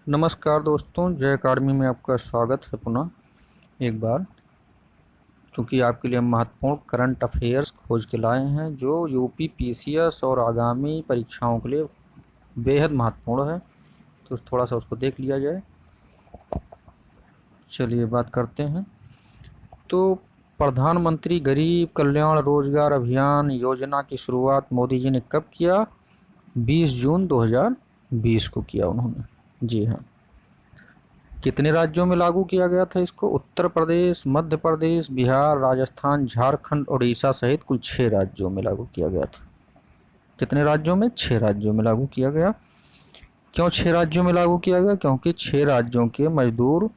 नमस्कार दोस्तों, जय अकाडमी में आपका स्वागत है पुनः एक बार। क्योंकि आपके लिए हम महत्वपूर्ण करंट अफेयर्स खोज के लाए हैं जो यूपी पीसीएस और आगामी परीक्षाओं के लिए बेहद महत्वपूर्ण है। तो थोड़ा सा उसको देख लिया जाए। चलिए बात करते हैं। तो प्रधानमंत्री गरीब कल्याण रोजगार अभियान योजना की शुरुआत मोदी जी ने कब किया? 20 जून 2020 को किया उन्होंने। जी हाँ। कितने राज्यों में लागू किया गया था इसको? उत्तर प्रदेश, मध्य प्रदेश, बिहार, राजस्थान, झारखंड, उड़ीसा सहित कुल 6 राज्यों में लागू किया गया था। कितने राज्यों में? 6 राज्यों में लागू किया गया। क्यों 6 राज्यों में लागू किया गया? क्योंकि 6 राज्यों के मजदूर,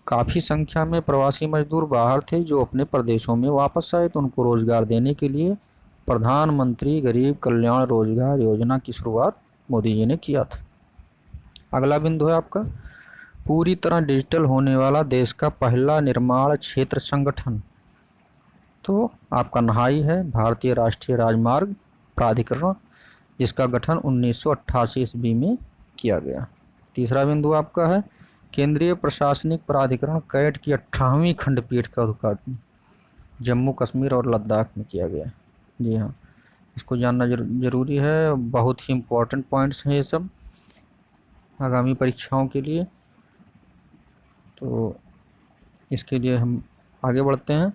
काफ़ी संख्या में प्रवासी मजदूर बाहर थे जो अपने प्रदेशों में वापस आए, तो उनको रोजगार देने के लिए प्रधानमंत्री गरीब कल्याण रोजगार योजना की शुरुआत मोदी जी ने किया था। अगला बिंदु है आपका, पूरी तरह डिजिटल होने वाला देश का पहला निर्माण क्षेत्र संगठन। तो आपका नहाई है भारतीय राष्ट्रीय राजमार्ग प्राधिकरण, जिसका गठन 1988 ईस्वी में किया गया। तीसरा बिंदु आपका है केंद्रीय प्रशासनिक प्राधिकरण कैट की 18वीं खंडपीठ का उद्घाटन जम्मू कश्मीर और लद्दाख में किया गया। जी हाँ, इसको जानना जरूरी है। बहुत ही इम्पोर्टेंट पॉइंट्स हैं ये सब आगामी परीक्षाओं के लिए। तो इसके लिए हम आगे बढ़ते हैं।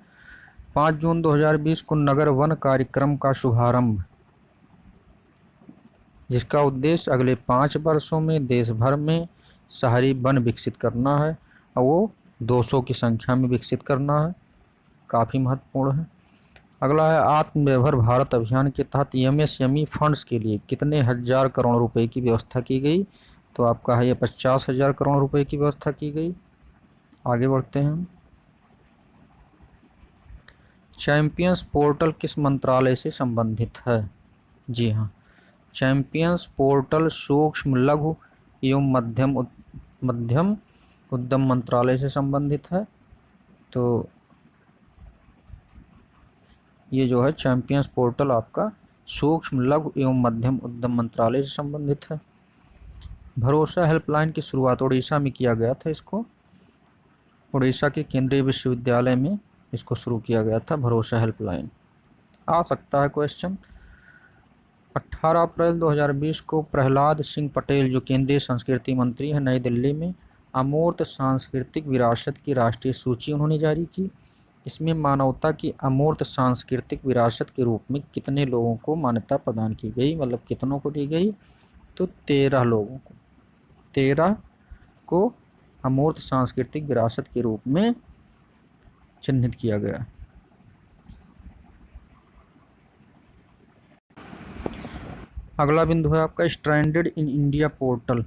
5 जून 2020 को नगर वन कार्यक्रम का शुभारंभ, जिसका उद्देश्य अगले 5 वर्षों में देश भर में शहरी वन विकसित करना है और वो 200 की संख्या में विकसित करना है। काफ़ी महत्वपूर्ण है। अगला है आत्मनिर्भर भारत अभियान के तहत एमएसएमई फंड्स के लिए कितने हजार करोड़ रुपए की व्यवस्था की गई? तो आपका है ये 50,000 करोड़ रुपए की व्यवस्था की गई। आगे बढ़ते हैं। चैंपियंस पोर्टल किस मंत्रालय से संबंधित है? जी हाँ, चैंपियंस पोर्टल सूक्ष्म लघु एवं मध्यम उद्यम मंत्रालय से संबंधित है। तो ये जो है चैंपियंस पोर्टल आपका सूक्ष्म लघु एवं मध्यम उद्यम मंत्रालय से संबंधित है। भरोसा हेल्पलाइन की शुरुआत उड़ीसा में किया गया था। इसको उड़ीसा के केंद्रीय विश्वविद्यालय में इसको शुरू किया गया था। भरोसा हेल्पलाइन आ सकता है क्वेश्चन। 18 अप्रैल 2020 को प्रहलाद सिंह पटेल, जो केंद्रीय संस्कृति मंत्री हैं, नई दिल्ली में अमूर्त सांस्कृतिक विरासत की राष्ट्रीय सूची उन्होंने जारी की। इसमें मानवता की अमूर्त सांस्कृतिक विरासत के रूप में कितने लोगों को मान्यता प्रदान की गई, मतलब कितनों को दी गई? तो 13 लोगों को। 13 को अमूर्त सांस्कृतिक विरासत के रूप में चिन्हित किया गया। अगला बिंदु है आपका स्ट्रैंडेड इन इंडिया पोर्टल।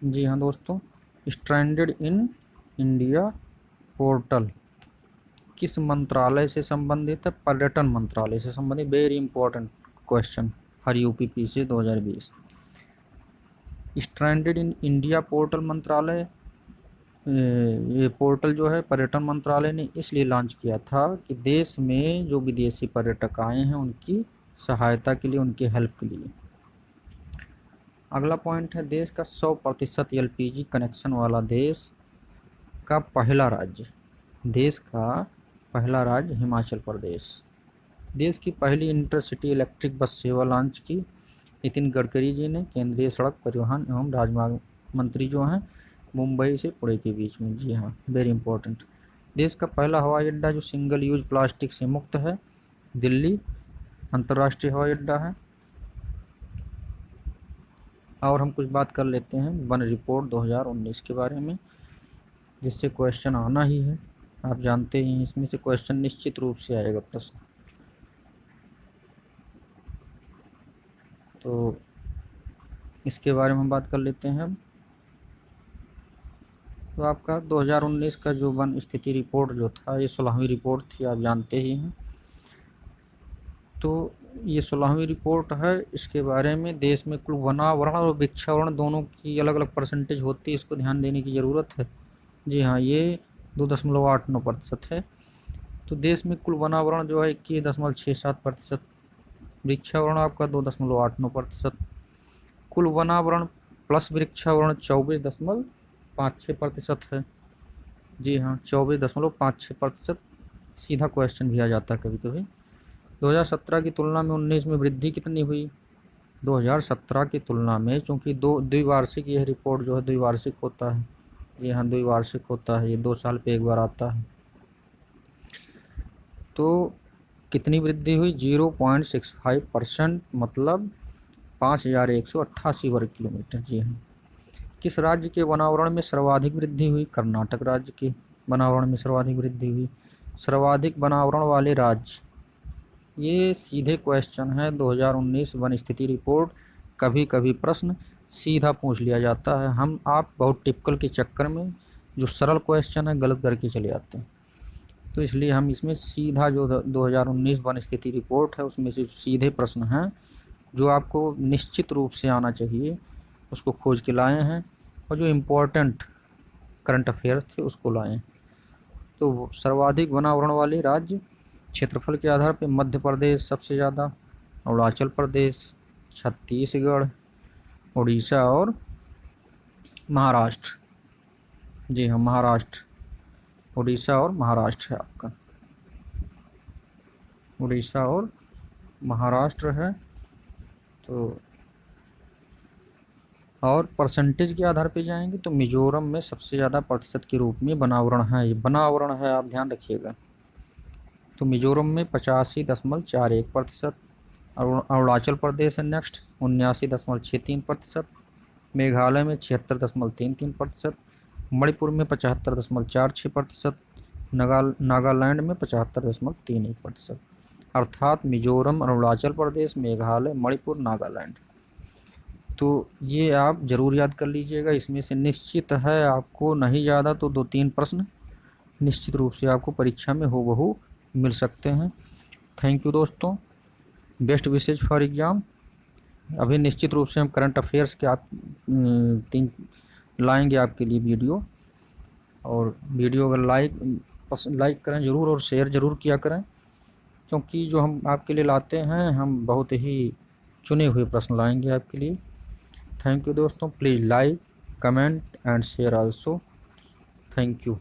जी हाँ दोस्तों, स्ट्रैंडेड इन इंडिया पोर्टल किस मंत्रालय से संबंधित है? पर्यटन मंत्रालय से संबंधित। वेरी इंपॉर्टेंट क्वेश्चन हर यूपीपी से 2020। स्ट्रैंडेड इन इंडिया पोर्टल मंत्रालय, ये पोर्टल जो है पर्यटन मंत्रालय ने इसलिए लॉन्च किया था कि देश में जो विदेशी पर्यटक आए हैं उनकी सहायता के लिए, उनकी हेल्प के लिए। अगला पॉइंट है देश का 100% एलपीजी कनेक्शन वाला देश का पहला राज्य। देश का पहला राज्य हिमाचल प्रदेश। देश की पहली इंटरसिटी इलेक्ट्रिक बस सेवा लॉन्च की नितिन गडकरी जी ने, केंद्रीय सड़क परिवहन एवं राजमार्ग मंत्री जो हैं, मुंबई से पुणे के बीच में। जी हाँ, वेरी इंपॉर्टेंट। देश का पहला हवाई अड्डा जो सिंगल यूज प्लास्टिक से मुक्त है, दिल्ली अंतर्राष्ट्रीय हवाई अड्डा है। और हम कुछ बात कर लेते हैं वन रिपोर्ट 2019 के बारे में, जिससे क्वेश्चन आना ही है। आप जानते ही हैं इसमें से क्वेश्चन निश्चित रूप से आएगा प्रश्न। तो इसके बारे में हम बात कर लेते हैं। तो आपका 2019 का जो वन स्थिति रिपोर्ट जो था, ये 16वीं रिपोर्ट थी, आप जानते ही हैं। तो ये 16वीं रिपोर्ट है। इसके बारे में देश में कुल वनावरण और वृक्षावरण दोनों की अलग अलग परसेंटेज होती है, इसको ध्यान देने की ज़रूरत है। जी हाँ, ये 2.89% है। तो देश में कुल वनावरण जो है 21.67%, वृक्षावरण आपका 2.89%, कुल वनावरण प्लस वृक्षावरण 24 5-6% है। जी हाँ, 24.56% सीधा क्वेश्चन भी आ जाता है कभी कभी। 2017 की तुलना में 19 में वृद्धि कितनी हुई? 2017 की तुलना में, चूँकि द्विवार्षिक यह रिपोर्ट जो है द्विवार्षिक होता है। जी हाँ, द्विवार्षिक होता है, ये 2 साल पे एक बार आता है। तो कितनी वृद्धि हुई? 0.65%, मतलब 5,188 वर्ग किलोमीटर। जी हाँ। किस राज्य के वनावरण में सर्वाधिक वृद्धि हुई? कर्नाटक राज्य के वनावरण में सर्वाधिक वृद्धि हुई। सर्वाधिक वनावरण वाले राज्य, ये सीधे क्वेश्चन है। 2019 वन स्थिति रिपोर्ट, कभी कभी प्रश्न सीधा पूछ लिया जाता है। हम आप बहुत टिपिकल के चक्कर में जो सरल क्वेश्चन है गलत करके चले आते हैं, तो इसलिए हम इसमें सीधा जो 2019 वन स्थिति रिपोर्ट है उसमें से सीधे प्रश्न हैं जो आपको निश्चित रूप से आना चाहिए, उसको खोज के लाए हैं, और जो इम्पोर्टेंट करंट अफेयर्स थे उसको लाए। तो सर्वाधिक वनावरण वाले राज्य क्षेत्रफल के आधार पर मध्य प्रदेश सबसे ज़्यादा, अरुणाचल प्रदेश, छत्तीसगढ़, उड़ीसा और महाराष्ट्र। जी हाँ, महाराष्ट्र, उड़ीसा और महाराष्ट्र है आपका, उड़ीसा और महाराष्ट्र है। तो और परसेंटेज के आधार पे जाएंगे तो मिजोरम में सबसे ज़्यादा प्रतिशत के रूप में वनावरण है, ये वनावरण है, आप ध्यान रखिएगा। तो मिजोरम में 85.41%, अरुणाचल प्रदेश है नेक्स्ट 79.63%, मेघालय में 76.33%, मणिपुर में 75.46%, नागालैंड में 75.31%। अर्थात मिजोरम, अरुणाचल प्रदेश, मेघालय, मणिपुर, नागालैंड। तो ये आप ज़रूर याद कर लीजिएगा। इसमें से निश्चित है आपको नहीं ज़्यादा तो 2-3 प्रश्न निश्चित रूप से आपको परीक्षा में हूबहू मिल सकते हैं। थैंक यू दोस्तों, बेस्ट विशेज फॉर एग्ज़ाम। अभी निश्चित रूप से हम करंट अफेयर्स के आप 3 लाएंगे आपके लिए वीडियो, और वीडियो अगर लाइक करें ज़रूर और शेयर ज़रूर किया करें, क्योंकि जो हम आपके लिए लाते हैं हम बहुत ही चुने हुए प्रश्न लाएंगे आपके लिए। थैंक यू दोस्तों, please like, comment and share also. Thank you.